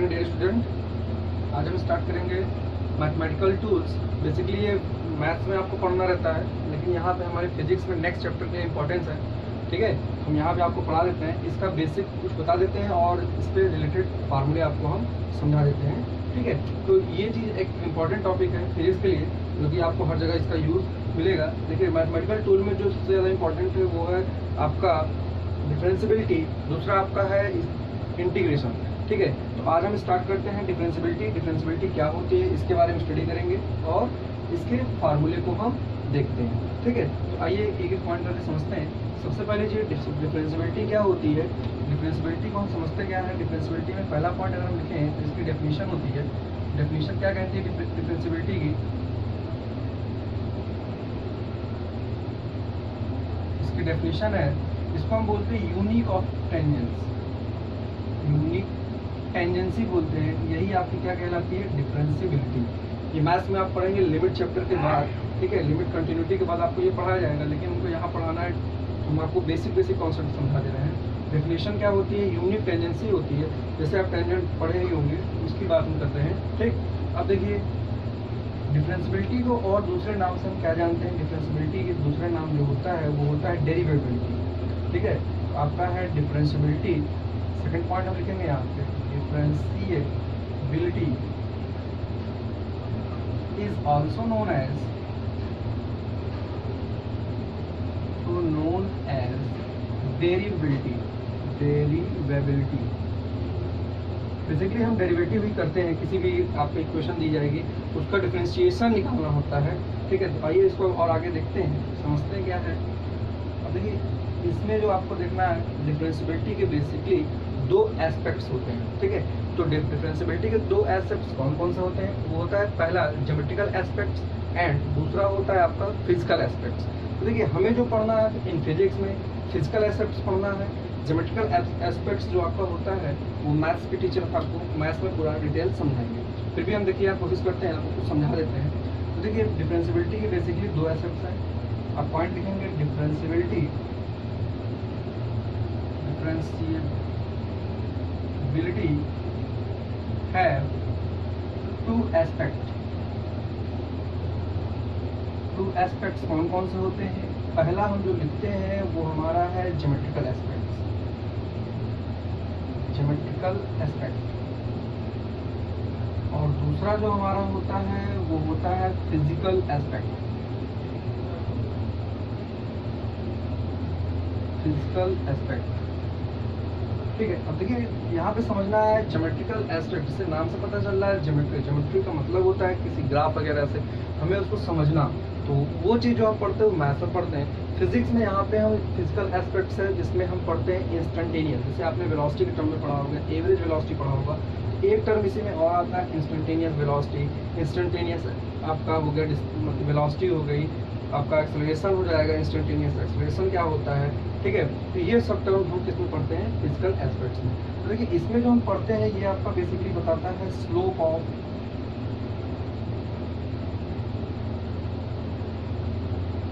Morning dear student. आज हम start करेंगे मैथमेटिकल टूल्स। बेसिकली ये मैथ्स में आपको पढ़ना रहता है, लेकिन यहाँ पे हमारे फिजिक्स में नेक्स्ट चैप्टर की इंपॉर्टेंस है। ठीक है, हम यहाँ पे आपको पढ़ा देते हैं, इसका बेसिक कुछ बता देते हैं और इस पर रिलेटेड फार्मूले आपको हम समझा देते हैं। ठीक है, तो ये चीज़ एक इम्पॉर्टेंट टॉपिक है फिजिक्स के लिए, जो कि आपको हर जगह इसका यूज़ मिलेगा। देखिए, मैथमेटिकल टूल में जो सबसे ज़्यादा इंपॉर्टेंट है वो है आपका डिफरेंशियबिलिटी, दूसरा आपका है इंटीग्रेशन। ठीक है, तो आज हम स्टार्ट करते हैं डिफरेंशियबिलिटी क्या होती है इसके बारे में स्टडी करेंगे और इसके फार्मूले को हम देखते हैं। ठीक है, तो आइए एक एक पॉइंट करके समझते हैं। सबसे पहले जो डिफरेंशियबिलिटी क्या होती है, डिफरेंशियबिलिटी को हम समझते क्या है। डिफरेंशियबिलिटी में पहला पॉइंट अगर हम लिखें तो इसकी डेफिनेशन होती है। डेफिनेशन क्या कहती है डिफरेंशियबिलिटी की, इसकी डेफिनेशन है, इसको हम बोलते हैं unique of tangents, unique tangency बोलते हैं। यही आपकी क्या कहलाती है, डिफरेंशियबिलिटी। ये मैथ्स में आप पढ़ेंगे लिमिट चैप्टर के बाद। ठीक है, लिमिट कंटिन्यूटी के बाद आपको ये पढ़ाया जाएगा, लेकिन उनको यहाँ पढ़ाना है, हम आपको बेसिक कॉन्सेप्ट समझा दे रहे हैं। डेफिनेशन क्या होती है, यूनिक टेंजेंसी होती है। जैसे आप टेंजेंट पढ़े ही होंगे, उसकी बात हम करते हैं। ठीक, अब देखिए डिफरेंशियबिलिटी को और दूसरे नाम से हम क्या जानते हैं। डिफरेंशियबिलिटी के दूसरे नाम जो होता है वो होता है डेरिवेबिलिटी। ठीक है, तो आपका है डिफरेंशियबिलिटी। सेकंड पॉइंट हम लिखेंगे यहाँ पे, differentiability is also known as derivability. Basically हम डेरिवेटिव ही करते हैं, किसी भी आपको इक्वेशन दी जाएगी उसका डिफरेंशिएशन निकालना होता है। ठीक है, तो आइए इसको और आगे देखते हैं, समझते हैं क्या है। अब देखिए, इसमें जो आपको देखना है, डिफरेंशियबिलिटी के बेसिकली दो एस्पेक्ट्स होते हैं। ठीक है, तो डिफरेंशियबिलिटी के दो एस्पेक्ट्स कौन कौन से होते हैं, वो होता है पहला ज्योमेट्रिकल एस्पेक्ट्स एंड दूसरा होता है आपका फिजिकल एस्पेक्ट्स। तो देखिए, हमें जो पढ़ना है इन फिजिक्स में फिजिकल एस्पेक्ट्स पढ़ना है। ज्योमेट्रिकल एस्पेक्ट्स जो आपका होता है वो मैथ्स के टीचर आपको मैथ्स में पूरा डिटेल समझाएंगे। फिर भी हम देखिए आप कोशिश करते हैं, आपको कुछ समझा देते हैं। तो देखिए, डिफरेंशियबिलिटी के बेसिकली दो एस्पेक्ट्स हैं। आप पॉइंट लिखेंगे, डिफरेंशियबिलिटी have two aspects कौन कौन से होते हैं। पहला हम जो लिखते हैं वो हमारा है ज्योमेट्रिकल एस्पेक्ट, और दूसरा जो हमारा होता है वो होता है फिजिकल एस्पेक्ट। ठीक है, अब देखिए यहाँ पे समझना है ज्योमेट्रिकल एस्पेक्ट, जिससे नाम से पता चल रहा है ज्योमेट्री का मतलब होता है किसी ग्राफ वगैरह से हमें उसको समझना। तो वो चीज़ जो हम पढ़ते हैं वो मैथ्स में पढ़ते हैं। फिजिक्स में यहाँ पे हम फिजिकल एस्पेक्ट्स है जिसमें हम पढ़ते हैं इंस्टेंटेनियस। जैसे आपने वेलोसिटी के टर्म में पढ़ा होगा, एवरेज वेलोसिटी पढ़ा होगा। एक टर्म इसी में और आता है इंस्टेंटेनियस वेलोसिटी। इंस्टेंटेनियस आपका हो गया मतलब वेलोसिटी हो गई, आपका एक्सेलरेशन हो जाएगा। इंस्टेंटेनियस एक्सेलरेशन क्या होता है। ठीक है, तो ये सब टर्म हम किसमें पढ़ते हैं, फिजिकल एस्पेक्ट्स में। तो देखिए, इसमें जो हम पढ़ते हैं ये आपका बेसिकली बताता है स्लोप ऑफ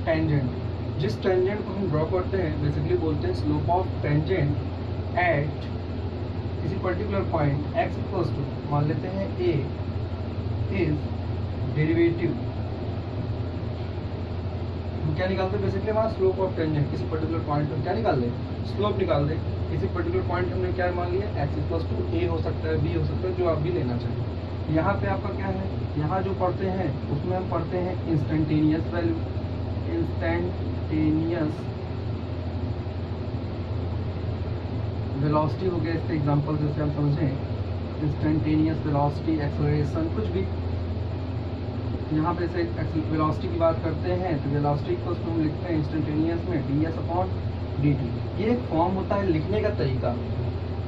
टेंजेंट। जिस टेंजेंट को हम ड्रॉ करते हैं बेसिकली बोलते हैं स्लोप ऑफ टेंजेंट एट किसी particular point x equals to, मान लेते हैं a इज डेरिवेटिव। हम क्या निकालते हैं बेसिकली, हमारा स्लोप ऑफ टेंजेंट किसी पर्टिकुलर पॉइंट पर क्या निकाल दें, स्लोप निकाल दें। किसी पर्टिकुलर पॉइंट हमने क्या मान लिया, x इक्वल्स टू a हो सकता है, b हो सकता है, जो आप भी लेना चाहिए। यहाँ पे आपका क्या है, यहाँ जो पढ़ते हैं उसमें हम पढ़ते हैं इंस्टेंटेनियस वैल्यू, इंस्टेंटेनियस वेलोसिटी हो गया। इसके एग्जांपल जैसे हम समझें, इंस्टेंटेनियस वेलोसिटी, एक्सेलरेशन, कुछ भी। यहाँ पे से वेलोसिटी की बात करते हैं तो वेलोसिटी को हम लिखते हैं इंस्टेंटेनियस में ds/dt। ये एक फॉर्म होता है लिखने का तरीका,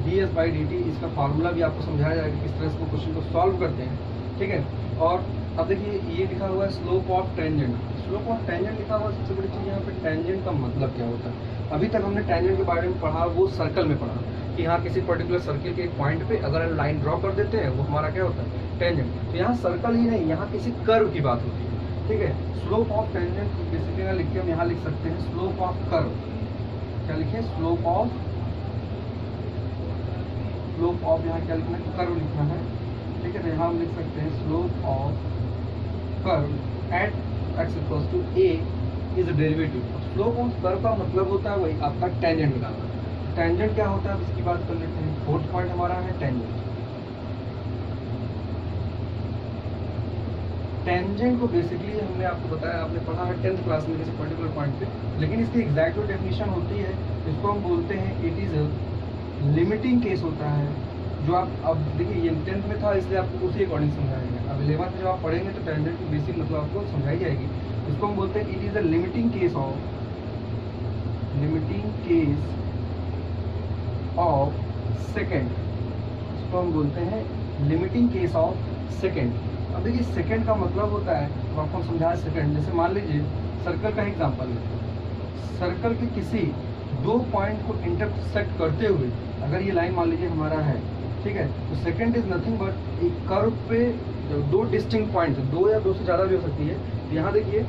ds/dt। इसका फार्मूला भी आपको समझाया जाएगा किस तरह से क्वेश्चन को सॉल्व करते हैं। ठीक है, और अब देखिए ये लिखा हुआ है slope of tangent. Slope of tangent लिखा हुआ सबसे बड़ी चीज़ यहाँ पे टेंजेंट का मतलब क्या होता है। अभी तक हमने टेंजेंट के बारे में पढ़ा, वो सर्कल में पढ़ा कि यहाँ किसी पर्टिकुलर सर्किल के एक पॉइंट पे अगर लाइन ड्रॉ कर देते हैं वो हमारा क्या होता है, टेंजेंट। तो यहाँ सर्कल ही नहीं, यहाँ किसी कर्व की बात होती है। ठीक है, स्लोप ऑफ टेंजेंट बेसिकली लिख के हम यहाँ लिख सकते हैं स्लोप ऑफ कर्व। क्या लिखे, स्लोप स्लोप ऑफ यहाँ क्या लिखना है, कर्व लिखना है, ठीक है। तो यहाँ हम लिख सकते हैं slope of curve at x equals to a is derivative. Slope of curve का मतलब होता है वही आपका टेंजेंट निकालना। टेंजेंट क्या होता है इसकी बात कर लेते हैं। फोर्थ पॉइंट हमारा है टेंजेंट। टेंजेंट को बेसिकली हमने आपको बताया, आपने पढ़ा है 10th क्लास में किसी पर्टिकुलर पॉइंट पे, लेकिन इसकी एग्जैक्ट जो डेफिनेशन होती है इसको हम बोलते हैं it is a limiting case होता है। जो आप अब देखिए ये 10th में था इसलिए आपको उसी अकॉर्डिंग समझाएंगे। अब 11th में जब आप पढ़ेंगे तो टेंजेंट की बेसिक मतलब आपको समझाई जाएगी। इसको हम बोलते हैं it is a limiting case of second. इसको हम बोलते हैं लिमिटिंग केस ऑफ सेकेंड। अब देखिए सेकंड का मतलब होता है, तो आपको समझाया सेकंड, जैसे मान लीजिए सर्कल का एग्जांपल लेते हैं। सर्कल के किसी दो पॉइंट को इंटरसेक्ट करते हुए अगर ये लाइन मान लीजिए हमारा है, ठीक है, तो सेकंड इज नथिंग बट एक कर्व पे दो डिस्टिंक्ट पॉइंट, दो या दो से ज़्यादा भी हो सकती है। तो यहाँ देखिए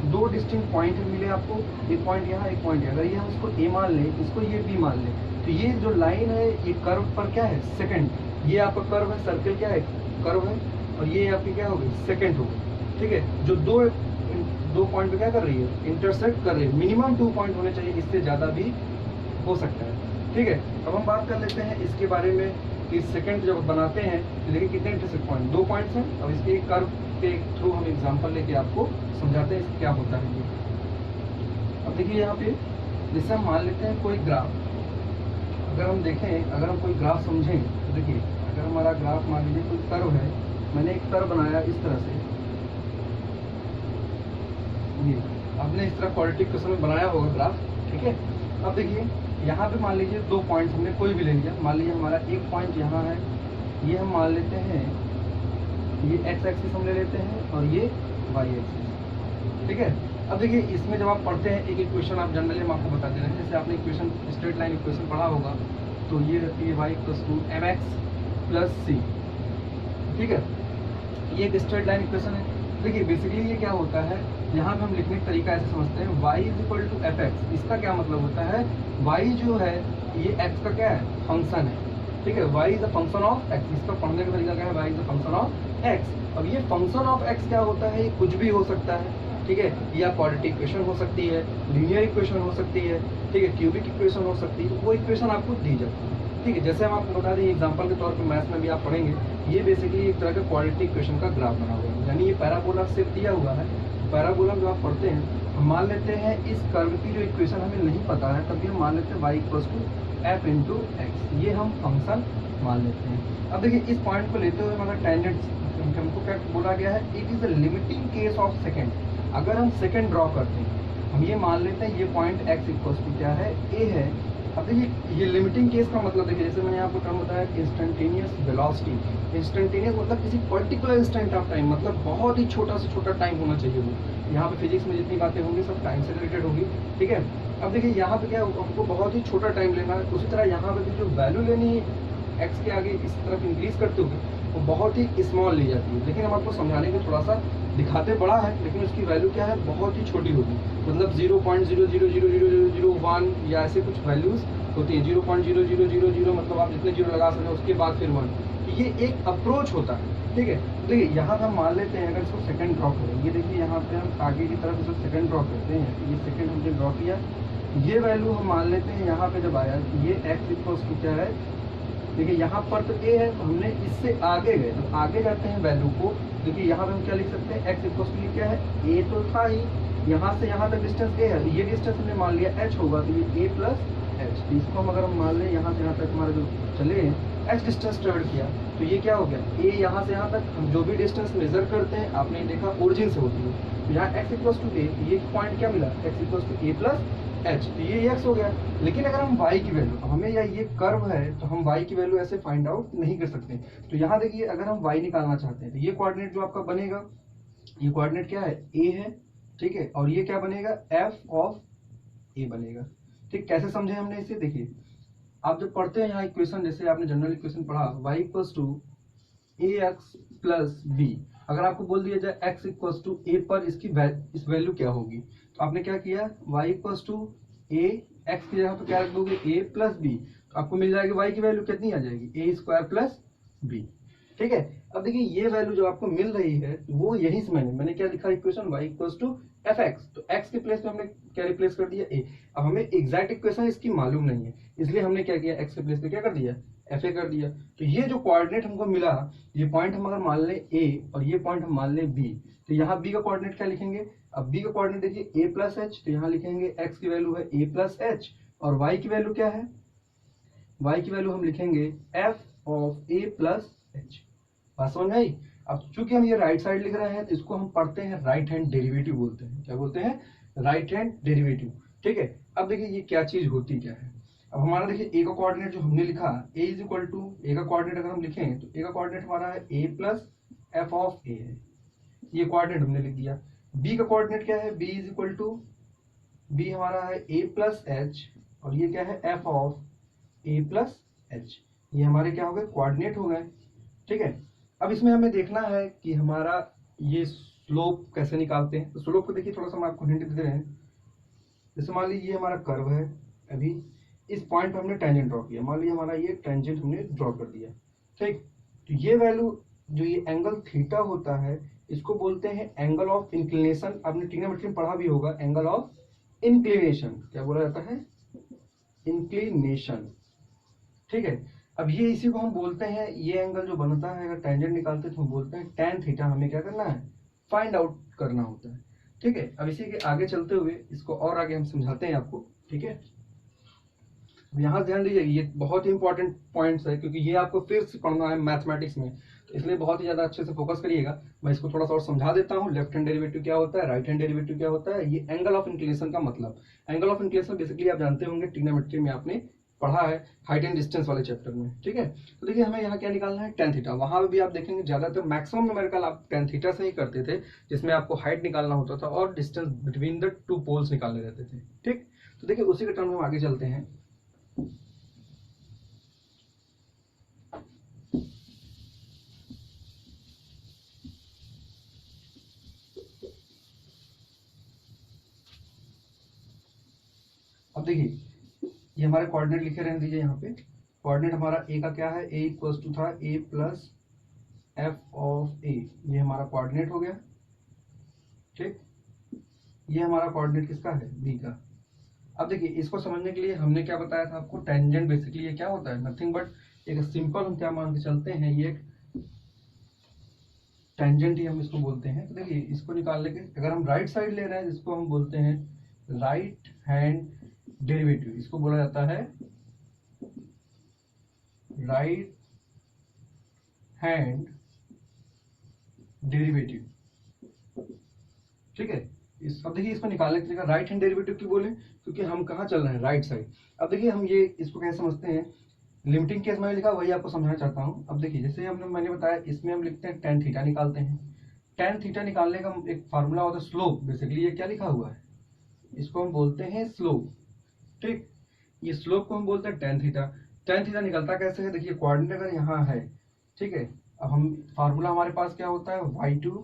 दो डिस्टिंक्ट पॉइंट मिले आपको, एक पॉइंट यहाँ एक पॉइंट है। अगर ये हम इसको ए मान लें, इसको ये बी मान लें, तो ये जो लाइन है ये कर्व पर क्या है, सेकंड। ये आपका कर्व है, सर्कल क्या है, कर्व है, और ये आपकी क्या होगी, सेकंड होगी, ठीक है। जो दो पॉइंट पे क्या कर रही है, इंटरसेक्ट कर रही है। मिनिमम 2 पॉइंट होने चाहिए, इससे ज़्यादा भी हो सकता है, ठीक है। अब हम बात कर लेते हैं इसके बारे में कि सेकंड जब बनाते हैं तो देखिए कितने इंटरसेक्ट पॉइंट, 2 पॉइंट्स हैं। अब इसके कर्व के थ्रू हम एग्जांपल लेके आपको समझाते हैं इसका क्या होता है ये। अब देखिए यहाँ पे जैसे हम मान लेते हैं कोई ग्राफ, अगर हम देखें, अगर हम कोई ग्राफ समझें तो देखिए अगर हमारा ग्राफ मान लीजिए कोई कर्व है, मैंने एक कर्व बनाया इस तरह से, ये आपने इस तरह क्वाड्रेटिक क्वेश्चन में बनाया होगा ग्राफ, ठीक है। अब देखिए यहाँ पे मान लीजिए 2 पॉइंट्स हमने कोई भी ले लिया, मान लीजिए हमारा एक पॉइंट यहाँ है, ये हम मान लेते हैं, ये x एक्सिस हम ले लेते हैं और ये y एक्सिस, ठीक है। अब देखिए इसमें जब आप पढ़ते हैं एक इक्वेशन आप जनरली हम आपको बता दे रहे हैं, जैसे आपने इक्वेशन स्ट्रेट लाइन इक्वेशन पढ़ा होगा, तो ये रहती है y equals to mx plus c, ठीक है। ये एक स्ट्रेट लाइन इक्वेशन है। देखिए बेसिकली ये क्या होता है, यहाँ पे हम लिखने का तरीका ऐसे समझते हैं, y is equal to F X. इसका क्या मतलब होता है, y जो है ये x का क्या है, फंक्शन है, ठीक है। y is a function of x, इसका पढ़ने का तरीका क्या है, y is a function of x। अब ये फंक्शन ऑफ x क्या होता है, ये कुछ भी हो सकता है, ठीक है। या क्वाड्रेटिक इक्वेशन हो सकती है, लीनियर इक्वेशन हो सकती है, ठीक है, क्यूबिक इक्वेशन हो सकती है, वो इक्वेशन आपको दी जाती है, ठीक है। जैसे हम आपको बता दें एग्जांपल के तौर पे मैथ्स में भी आप पढ़ेंगे, ये बेसिकली एक तरह का क्वाड्रेटिक इक्वेशन का ग्राफ बना हुआ है, यानी ये पैराबोला शेप दिया हुआ है। पैराबोला जो आप पढ़ते हैं, हम मान लेते हैं इस कर्व की जो इक्वेशन हमें नहीं पता है, तभी हम मान लेते हैं y equals to F into X, ये हम फंक्शन मान लेते हैं। अब देखिए इस पॉइंट को लेते हुए हमारा टेंजेंट हमको क्या बोला गया है, it is a limiting case of second. अगर हम सेकेंड ड्रॉ करते हैं, हम ये मान लेते हैं ये पॉइंट x इक्वल्स टू क्या है, a है। अब देखिए ये लिमिटिंग केस का मतलब देखिए, जैसे मैंने आपको टर्म बताया इंस्टेंटेनियस वेलोसिटी। इंस्टेंटेनियस मतलब किसी पर्टिकुलर इंस्टेंट ऑफ टाइम, मतलब बहुत ही छोटा से छोटा टाइम होना चाहिए वो। यहाँ पे फिजिक्स में जितनी बातें होंगी सब टाइम से रिलेटेड होगी, ठीक है। अब देखिए यहाँ पे क्या हमको बहुत ही छोटा टाइम लेना है, उसी तरह यहाँ पे भी जो वैल्यू लेनी है एक्स के आगे इस तरफ इंक्रीज करते हुए वो बहुत ही स्मॉल ली जाती है, लेकिन हम आपको समझाने के थोड़ा सा दिखाते बड़ा है, लेकिन उसकी वैल्यू क्या है, बहुत ही छोटी होगी। मतलब 0.0000001 या ऐसे कुछ वैल्यूज होती है, 0.0000 मतलब आप जितने जीरो लगा सकते हैं उसके बाद फिर 1। ये एक अप्रोच होता है, ठीक है। देखिए यहाँ पे हम मान लेते हैं अगर इसको सेकंड ड्रॉ करें, ये देखिए यहाँ पे हम आगे की तरफ इसको सेकंड ड्रॉ करते हैं, ये सेकंड हमने ड्रॉ किया, ये वैल्यू हम मान लेते हैं यहाँ पे जब आया ये x इक्वल्स टू क्या है, देखिए यहाँ पर तो a है, तो हमने इससे आगे गए, तो आगे जाते हैं वैल्यू को, देखिए यहाँ पे हम क्या लिख सकते हैं, x इक्वल्स टू क्या है, a तो था ही, यहाँ से यहाँ तक डिस्टेंस a है, तो ये डिस्टेंस हमने मान लिया h होगा, तो ये a प्लस h। तो इसको हम अगर हम मान लें यहाँ से यहाँ तक हमारे जो चले h डिस्टेंस ट्रेवल किया, तो ये क्या हो गया, a यहाँ से यहाँ तक हम जो भी डिस्टेंस मेजर करते हैं आपने देखा ओरिजिन से होती है, तो यहाँ x इक्वल्स टू a, ये पॉइंट क्या मिला, x equals to a plus h, तो ये x हो गया। लेकिन अगर हम y की वैल्यू, हमें या ये कर्व है तो हम y की वैल्यू ऐसे फाइंड आउट नहीं कर सकते। तो यहाँ देखिए अगर हम y निकालना चाहते हैं तो ये कोऑर्डिनेट जो आपका बनेगा, ये कोऑर्डिनेट क्या है, a है, ठीक है, और ये क्या बनेगा, f ऑफ a बनेगा, ठीक। कैसे समझे हमने इसे, देखिए आप जब पढ़ते हैं यहाँ इक्वेशन, जैसे आपने जनरल इक्वेशन पढ़ा y equals to ax plus b, अगर आपको बोल दिया जाए x इक्वल्स टू a पर इसकी इस वैल्यू क्या होगी, तो आपने क्या किया, y equals to a, x की जगह पर क्या रख दोगे, a प्लस b। आपको मिल जाएगी y की वैल्यू कितनी आ जाएगी, a² प्लस b। ठीक है, अब देखिए ये वैल्यू जो आपको मिल रही है वो यही से मैंने क्या लिखा equation y equals to fx, तो x के प्लेस में हमने क्या रिप्लेस कर दिया a। अब हमें एग्जैक्ट इक्वेशन इसकी मालूम नहीं है, इसलिए हमने क्या किया, x के प्लेस पे क्या कर दिया, fa कर दिया। तो ये जो कोऑर्डिनेट हमको मिला, ये पॉइंट हम अगर मान लें a और ये पॉइंट हम मान लें b, तो यहाँ b का कोऑर्डिनेट क्या लिखेंगे, अब b का कोऑर्डिनेट देखिए a प्लस h, तो यहाँ लिखेंगे x की वैल्यू है a प्लस h, और y की वैल्यू क्या है, y की वैल्यू हम लिखेंगे f of a plus h। बात समझ में आई। अब चूंकि हम ये राइट साइड लिख रहे हैं तो इसको हम पढ़ते हैं राइट हैंड डेरिवेटिव बोलते हैं, क्या बोलते हैं, राइट हैंड डेरिवेटिव। ठीक है, अब देखिए ये क्या चीज होती क्या है। अब हमारा देखिए a का कोऑर्डिनेट जो हमने लिखा, a is equal to, a का कोऑर्डिनेट अगर हम लिखें तो a का कोऑर्डिनेट हमारा है a plus f of a है, ये कोऑर्डिनेट हमने लिख दिया। b का कोऑर्डिनेट क्या है, b is equal to, b हमारा है a प्लस h, और ये क्या है f of a plus h, ये हमारे क्या हो गए, कोऑर्डिनेट हो गए। ठीक है, अब इसमें हमें देखना है कि हमारा ये स्लोप कैसे निकालते हैं। तो स्लोप को देखिए थोड़ा सा हम आपको हिंट दे रहे हैं। जैसे मान लीजिए ये हमारा कर्व है, अभी इस पॉइंट पर हमने टेंजेंट ड्रॉ किया, मान लीजिए हमारा ये टेंजेंट हमने ड्रॉ कर दिया। ठीक, तो ये वैल्यू जो ये एंगल थीटा होता है इसको बोलते हैं एंगल ऑफ इंक्लिनेशन। आपने ट्रिग्नोमेट्री में पढ़ा भी होगा, एंगल ऑफ इंक्लिनेशन क्या बोला जाता है, इंक्लिनेशन। ठीक है, अब ये इसी को हम बोलते हैं, ये एंगल जो बनता है अगर टेंजेंट निकालते हैं तो हम बोलते हैं tan थीटा। हमें क्या करना है, फाइंड आउट करना होता है। ठीक है, अब इसी के आगे चलते हुए इसको और आगे हम समझाते हैं आपको। ठीक है, अब यहाँ ध्यान दीजिए, ये बहुत ही इंपॉर्टेंट पॉइंट्स है क्योंकि ये आपको फिर से पढ़ना है मैथमेटिक्स में, तो इसलिए बहुत ही ज्यादा अच्छे से फोकस करिएगा। मैं इसको थोड़ा सा और समझा देता हूँ। लेफ्ट हैंड डेरिवेटिव क्या होता है, राइट हैंड डेरिवेटिव क्या होता है, ये एंगल ऑफ इंक्लिनेशन का मतलब। एंगल ऑफ इंक्लिनेशन बेसिकली आप जानते होंगे, ट्रिग्नोमेट्री में आपने पढ़ा है, हाइट एंड डिस्टेंस वाले चैप्टर में। ठीक है, तो देखिए हमें यहाँ क्या निकालना है, tan थीटा। वहां भी आप देखेंगे ज्यादातर मैक्सिमम न्यूमेरिकल आप tan थीटा से ही करते थे, जिसमें आपको हाइट निकालना होता था और distance between the two poles निकालने रहते थे। ठीक, तो देखिए उसी के टर्म में हम आगे चलते हैं। अब देखिए ये हमारे कोऑर्डिनेट लिखे रहने दीजिए। यहाँ पे कोऑर्डिनेट हमारा a का क्या है, a इक्वल्स टू था a plus f of a, ये हमारा कोऑर्डिनेट हो गया। ठीक, ये हमारा कोऑर्डिनेट किसका है, b का। अब देखिए इसको समझने के लिए हमने क्या बताया था आपको, टेंजेंट बेसिकली ये क्या होता है, नथिंग बट एक सिंपल, हम क्या मान के चलते हैं, ये एक टेंजेंट ही हम इसको बोलते हैं। तो देखिए इसको निकालने के अगर हम राइट साइड ले रहे हैं जिसको हम बोलते हैं राइट हैंड डेरिवेटिव, इसको बोला जाता है राइट हैंड डेरिवेटिव। ठीक है, अब देखिए इसको निकालने के लिए राइट हैंड डेरिवेटिव क्यों बोले, क्योंकि हम कहाँ चल रहे हैं, राइट साइड। अब देखिए हम ये इसको कैसे समझते हैं, लिमिटिंग केस में लिखा वही आपको समझाना चाहता हूँ। अब देखिए जैसे मैंने बताया, इसमें हम लिखते हैं tan थीटा निकालते हैं। tan थीटा निकालने का एक फार्मूला होता है स्लोप, बेसिकली ये क्या लिखा हुआ है, इसको हम बोलते हैं स्लोप। ठीक, ये स्लोप को हम बोलते हैं tan थीटा। tan थीटा निकलता कैसे है, देखिए कोऑर्डिनेट अगर यहाँ है, ठीक है, अब हम फार्मूला हमारे पास क्या होता है, y2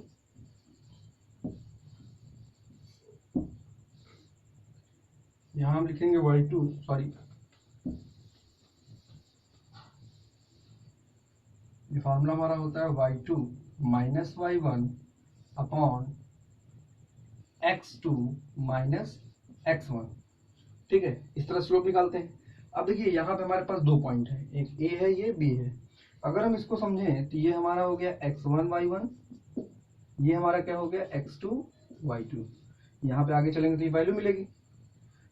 यहाँ हम लिखेंगे y2, सॉरी ये फार्मूला हमारा होता है y2 minus y1 upon x2 minus x1। ठीक है, इस तरह स्लोप निकालते हैं। अब देखिए यहाँ पे हमारे पास दो पॉइंट है, एक a है, ये b है। अगर हम इसको समझें तो ये हमारा हो गया x1 y1, ये हमारा क्या हो गया x2 y2। यहाँ पे आगे चलेंगे तो ये वैल्यू मिलेगी।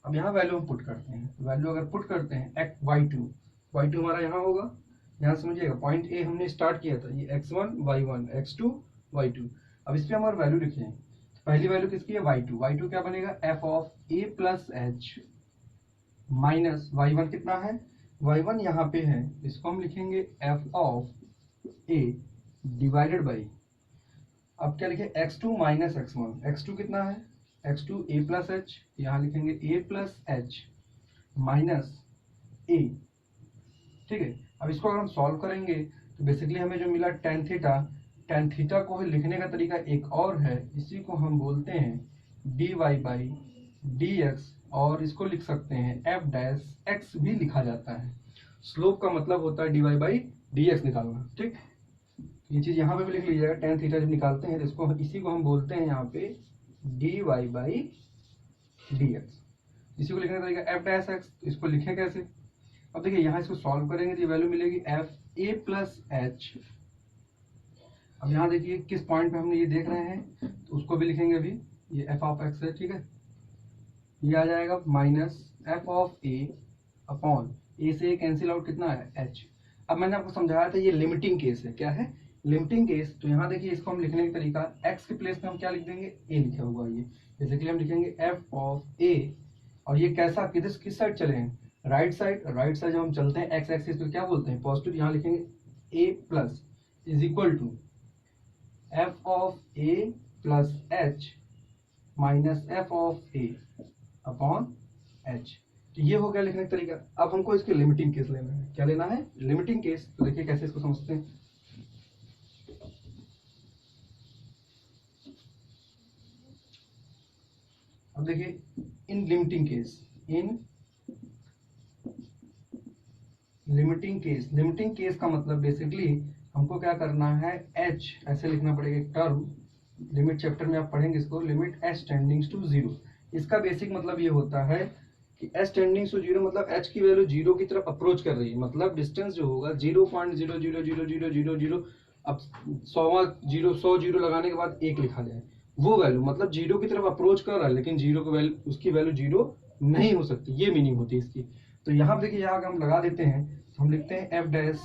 अब यहाँ वैल्यू हम पुट करते हैं, वैल्यू अगर पुट करते हैं y2 हमारा यहाँ होगा, यहाँ समझिएगा पॉइंट ए हमने स्टार्ट किया था, ये x1 y1 x2 y2। अब इस पर हमारा वैल्यू लिखे हैं, तो पहली वैल्यू किसकी है, y2 क्या बनेगा, f of a plus h minus y1 कितना है, y1 यहाँ पे है, इसको हम लिखेंगे f of a divided by, अब क्या लिखे, x2 माइनस x1, x2 कितना है, x2 a प्लस h, यहाँ लिखेंगे a plus h minus a। ठीक है, अब इसको अगर हम सॉल्व करेंगे तो बेसिकली हमें जो मिला tan थीटा को लिखने का तरीका एक और है, इसी को हम बोलते हैं dy बाई dx, और इसको लिख सकते हैं f डैश x भी लिखा जाता है। स्लोप का मतलब होता है dy बाई dx निकालना, ठीक। ये चीज यहाँ पे भी लिख लीजिएगा, tan थीटा जब निकालते हैं तो इसको इसी को हम बोलते हैं यहाँ पे dy बाई dx। इसी को लिखने का तरीका f डैश x, इसको लिखें कैसे? अब देखिए यहाँ इसको सॉल्व करेंगे तो ये वैल्यू मिलेगी f a प्लस h। अब यहाँ देखिए किस पॉइंट पे हमने ये देख रहे हैं तो उसको भी लिखेंगे अभी, ये f ऑफ x है, ठीक है। ये आ जाएगा minus f of a upon a से कैंसिल आउट कितना है h। अब मैंने आपको समझाया था ये लिमिटिंग केस है, क्या है लिमिटिंग केस। तो यहाँ देखिए इसको हम लिखने का तरीका, x के प्लेस में हम क्या लिख देंगे, a लिखा हुआ ये, बेसिकली हम लिखेंगे f ऑफ a। और ये कैसा किस साइड चले हैं, राइट साइड। राइट साइड जब हम चलते हैं x एक्सिस तो क्या बोलते हैं पॉजिटिव, यहाँ लिखेंगे a plus is equal to f of a plus h minus f of a upon h। तो ये हो गया लिखने का तरीका। अब हमको इसके लिमिटिंग केस लेना है, क्या लेना है, लिमिटिंग केस। तो देखिए कैसे इसको समझते हैं। अब देखिए इन लिमिटिंग केस, इन लिमिटिंग केस का मतलब बेसिकली हमको क्या करना है, h ऐसे लिखना पड़ेगा एक टर्म, लिमिट चैप्टर में आप पढ़ेंगे इसको, लिमिट h टेंडिंग्स टू 0। इसका बेसिक मतलब ये होता है कि h टेंडिंग्स टू 0 मतलब h की वैल्यू 0 की तरफ अप्रोच कर रही है, मतलब डिस्टेंस जो होगा 0.00000, अब 100 जीरो लगाने के बाद 1 लिखा जाए, वो वैल्यू मतलब 0 की तरफ अप्रोच कर रहा है, लेकिन 0 की वैल्यू, उसकी वैल्यू 0 नहीं हो सकती, ये मीनिंग होती है इसकी। तो यहाँ देखिए यहाँ हम लगा देते हैं, हम लिखते हैं f डैश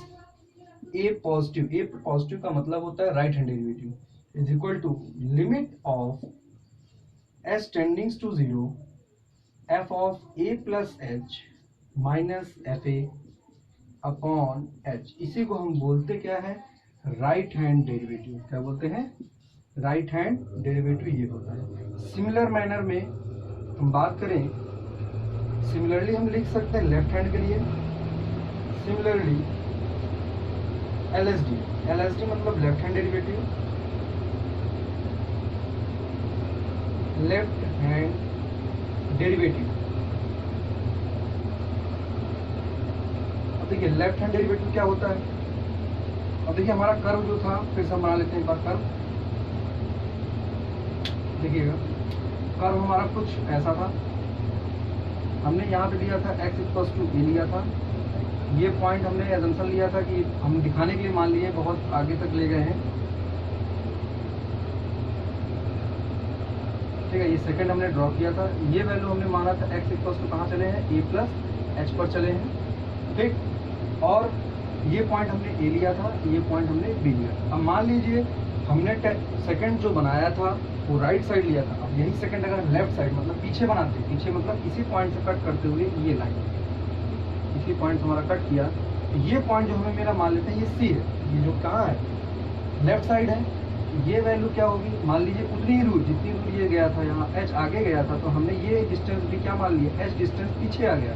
a पॉजिटिव का मतलब होता है right hand derivative is equal to limit of s tendings to 0 f of a plus h minus fa upon h। इसी को हम बोलते क्या है, राइट हैंड डेरिवेटिव। क्या बोलते हैं, राइट हैंड डेरिवेटिव ये होता है। सिमिलर मैनर में हम बात करें, सिमिलरली हम लिख सकते हैं लेफ्ट हैंड के लिए, सिमिलरली LSD मतलब left hand derivative, left hand derivative. अब देखिए लेफ्ट हैंड डेरिवेटिव क्या होता है। अब देखिए हमारा कर्व जो था, फिर से हम बना लेते हैं एक बार कर्व। देखिएगा कर्व हमारा कुछ ऐसा था, हमने यहाँ पे लिया था x इक्वल्स टू a लिया था। ये पॉइंट हमने एजम्पशन लिया था कि हम दिखाने के लिए मान लिए बहुत आगे तक ले गए हैं, ठीक है। ये सेकंड हमने ड्रॉ किया था, ये वैल्यू हमने माना था x इक्वल्स टू कहाँ चले हैं, a प्लस h पर चले हैं, ठीक। और ये पॉइंट हमने a लिया था, ये पॉइंट हमने b लिया। अब मान लीजिए हमने सेकंड जो बनाया था वो राइट साइड लिया था। अब यही सेकंड अगर लेफ्ट साइड मतलब पीछे बनाते, पीछे मतलब इसी पॉइंट से कट करते हुए ये लाइन, इसी पॉइंट से हमारा कट किया, तो ये पॉइंट जो हमें मेरा मान लेते हैं ये C है, ये जो कहाँ है लेफ्ट साइड है। ये वैल्यू क्या होगी, मान लीजिए उतनी ही दूर जितनी दूर ये गया था, यहाँ h आगे गया था, तो हमने ये डिस्टेंस भी क्या मान लिया, h डिस्टेंस पीछे आ गया,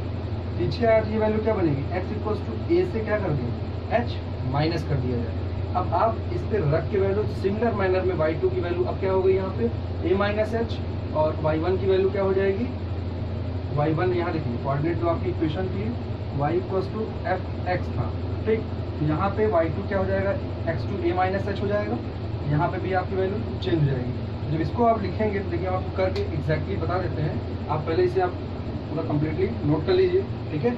पीछे आया तो ये वैल्यू क्या बनेगी, x इक्वल्स टू a से क्या कर देंगे, h माइनस कर दिया जाए। अब आप इस पे रख के वैल्यू सिमिलर मैनर में y2 की वैल्यू अब क्या हो गई यहाँ पे a माइनस h, और y1 की वैल्यू क्या हो जाएगी, y1 यहाँ देखिए कोऑर्डिनेट जो आपकी इक्वेशन थी y इक्वल्स टू fx था, ठीक। तो यहाँ पे y2 क्या हो जाएगा, x to a minus h हो जाएगा, यहाँ पे भी आपकी वैल्यू चेंज हो जाएगी। जब इसको आप लिखेंगे तो देखिए हम आपको करके एग्जैक्टली बता देते हैं, आप पहले इसे आप पूरा कंप्लीटली नोट कर लीजिए, ठीक है।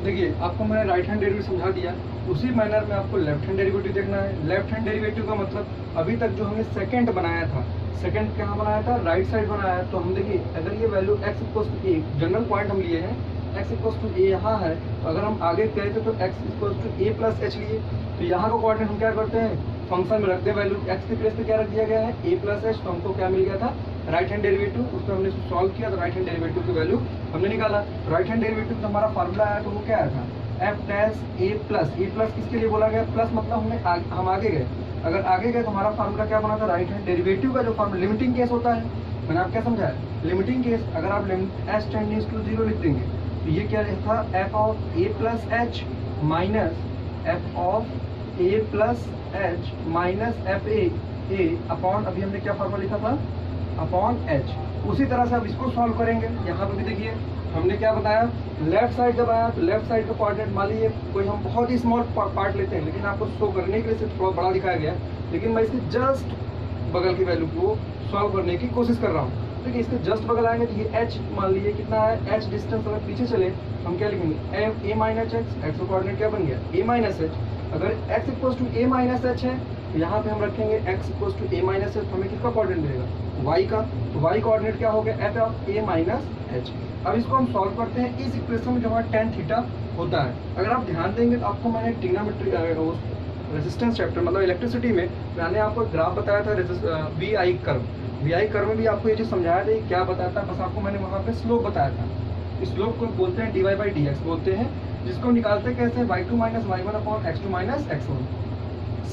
देखिए आपको मैंने राइट हैंड डेरिवेटिव समझा दिया, उसी मैनर में आपको लेफ्ट हैंड डेरिवेटिव देखना है। लेफ्ट हैंड डेरिवेटिव का मतलब अभी तक जो हमने सेकंड बनाया था, सेकंड कहाँ बनाया था, राइट साइड बनाया है। तो हम देखिए अगर ये value x equals to a, general point हम लिए हैं x इक्वल्स टू a यहाँ है, तो अगर हम आगे गए थे तो x equals to a plus h लिए, तो यहाँ का कोऑर्डिनेट हम क्या करते हैं, फंक्शन में रखते हैं, वैल्यू x के प्लेस पे क्या रख दिया गया है, a प्लस h। तो हमको क्या मिल गया था, राइट हैंड डेरिवेटिव, उसको हमने सॉल्व किया तो राइट हैंड डेरिवेटिव की वैल्यू हमने निकाला। राइट हैंड डेरिवेटिव का हमारा फार्मूला आया तो वो क्या आया था, f डैश a प्लस किसके लिए बोला गया, प्लस मतलब हम आगे गए। अगर आगे गए तो हमारा फार्मूला क्या बना था, राइट हैंड डेरिवेटिव का जो फार्मूला लिमिटिंग केस होता है, मैंने आप क्या समझाया, लिमिटिंग केस। अगर आप s टेंडिंग्स टू 0 लिख देंगे तो ये क्या था, f of a plus h minus f of a plus h minus fa A upon, अभी हमने क्या फॉर्मूला लिखा था, अपॉन एच। उसी तरह से अब इसको सॉल्व करेंगे। यहाँ पे भी देखिए हमने क्या बताया, लेफ्ट साइड जब आया तो लेफ्ट साइड का कोऑर्डिनेट मान लीजिए कोई हम बहुत ही स्मॉल पार्ट लेते हैं, लेकिन आपको शो करने के लिए सिर्फ थोड़ा बड़ा दिखाया गया, लेकिन मैं इसके जस्ट बगल की वैल्यू को सॉल्व करने की कोशिश कर रहा हूँ। देखिए इसके जस्ट बगल आएंगे तो ये एच मान लीजिए कितना है, एच डिस्टेंस अगर पीछे चले हम क्या लिखेंगे, ए माइनस एच, एक्स का कोऑर्डिनेट क्या बन गया, ए माइनस एच। अगर x equals to a minus h है तो यहाँ पे हम रखेंगे x equals to a minus h, तो हमें किसका कोऑर्डिनेट मिलेगा, वाई का। तो वाई कोऑर्डिनेट क्या हो गया, F of A minus H. अब इसको हम सॉल्व करते हैं इस इक्वेशन में जो हमारा tan थीटा होता है। अगर आप ध्यान देंगे तो आपको मैंने ट्रिग्नोमेट्री रेजिस्टेंस चैप्टर मतलब इलेक्ट्रिसिटी में मैंने आपको ग्राफ बताया था, वी आई कर्व में भी आपको ये चीज़ समझाया था क्या बताया था, बस आपको मैंने वहाँ पे स्लोप बताया था। इस स्लोप को बोलते हैं d y by d x बोलते हैं, जिसको निकालते कैसे, y2 minus y one upon x2 minus x1।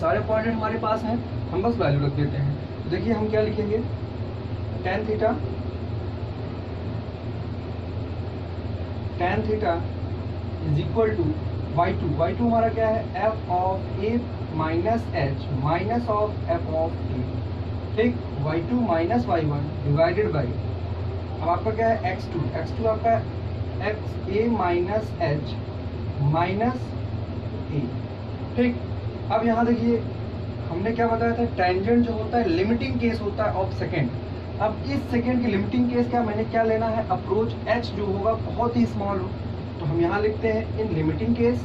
सारे पॉइंट हमारे पास हैं, हम बस वैल्यू रख देते हैं। तो देखिए हम क्या लिखेंगे, tan theta is equal to y2 हमारा क्या है, f of a minus H minus of f of a, ठीक, y2 minus y1 divided by, अब आपका क्या है x2 आपका x a minus H minus a, ठीक। अब यहाँ देखिए हमने क्या बताया था, टेंजेंट जो होता है लिमिटिंग केस होता है ऑफ सेकेंड। अब इस सेकेंड की लिमिटिंग केस क्या मैंने क्या लेना है, अप्रोच h जो होगा बहुत ही स्मॉल हो, तो हम यहाँ लिखते हैं इन लिमिटिंग केस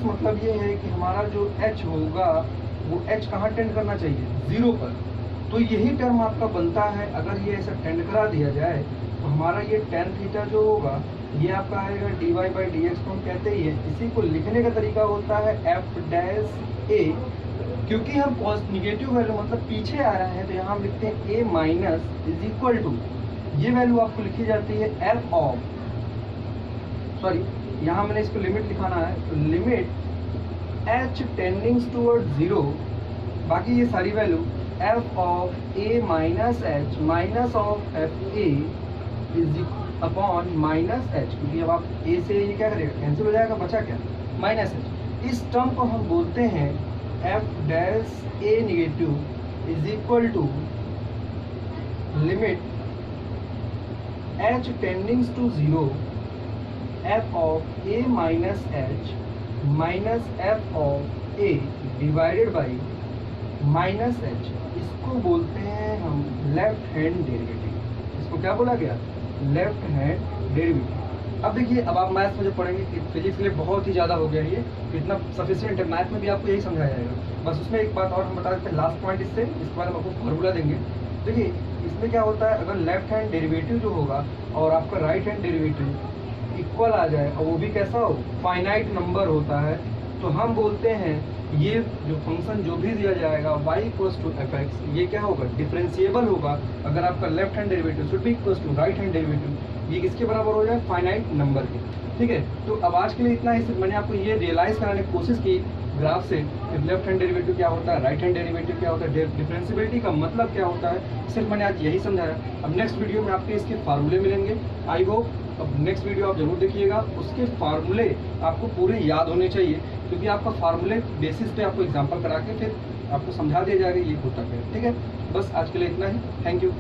मतलब ये है कि हमारा जो h होगा वो h कहाँ टेंड करना चाहिए, 0 पर। तो यही टर्म आपका बनता है, अगर ये ऐसा टेंड करा दिया जाए तो हमारा ये tan थीटा जो होगा ये आपका आएगा d y by d x को हम कहते ही है। इसी को लिखने का तरीका होता है एफ डैश ए, क्योंकि हम निगेटिव वैल्यू मतलब पीछे आ रहे हैं तो यहाँ हम लिखते हैं ए माइनस इज इक्वल टू, ये वैल्यू आपको लिखी जाती है एफ ऑफ, सॉरी यहाँ मैंने इसको लिमिट लिखाना है, तो लिमिट एच टेंडिंग्स टूवर्ड 0, बाकी ये सारी value F of A minus H minus of F A is upon minus H, क्योंकि अब आप ए से ये क्या करेगा, कैंसिल हो जाएगा, बचा क्या, माइनस एच। इस टर्म को हम बोलते हैं F dash A negative is equal to limit H tendings to 0 F of A minus H minus F of A divided by minus H. इसको बोलते हैं हम लेफ्ट हैंड डेरिवेटिव। इसको क्या बोला गया, लेफ्ट हैंड डेरिवेटिव। अब देखिए अब आप मैथ्स में जो पढ़ेंगे, फिजिक्स के लिए बहुत ही ज़्यादा हो गया ये, इतना सफिशिएंट है, मैथ में भी आपको यही समझाया जाएगा। बस उसमें एक बात और हम बता देते हैं, लास्ट पॉइंट इससे, इसके बाद हम आपको फार्मूला देंगे। देखिए इसमें क्या होता है, अगर लेफ्ट हैंड डेरिवेटिव जो होगा और आपका राइट हैंड डेरिवेटिव इक्वल आ जाए और वो भी कैसा हो, फाइनाइट नंबर होता है, तो हम बोलते हैं ये जो फंक्शन जो भी दिया जाएगा y equals to F x, ये क्या होगा, डिफरेंशिएबल होगा। अगर आपका left hand derivative should be equals to right hand derivative, ये किसके बराबर हो जाए, फाइनाइट नंबर के, ठीक है। तो अब आज के लिए इतना ही, सिर्फ मैंने आपको ये रियलाइज़ कराने की कोशिश की ग्राफ से कि लेफ्ट हैंड डेरिवेटिव क्या होता है, राइट हैंड डेरिवेटिव क्या होता है, डिफरेंशिएबिलिटी का मतलब क्या होता है, सिर्फ मैंने आज यही समझाया। अब नेक्स्ट वीडियो में आपके इसके फार्मूले मिलेंगे, आई होप अब नेक्स्ट वीडियो आप जरूर देखिएगा। उसके फार्मूले आपको पूरे याद होने चाहिए, क्योंकि आपका फार्मूले बेसिस पे आपको एग्जांपल करा के फिर आपको समझा दिया जाएगा ये होता है, ठीक है। बस आज के लिए इतना ही, थैंक यू।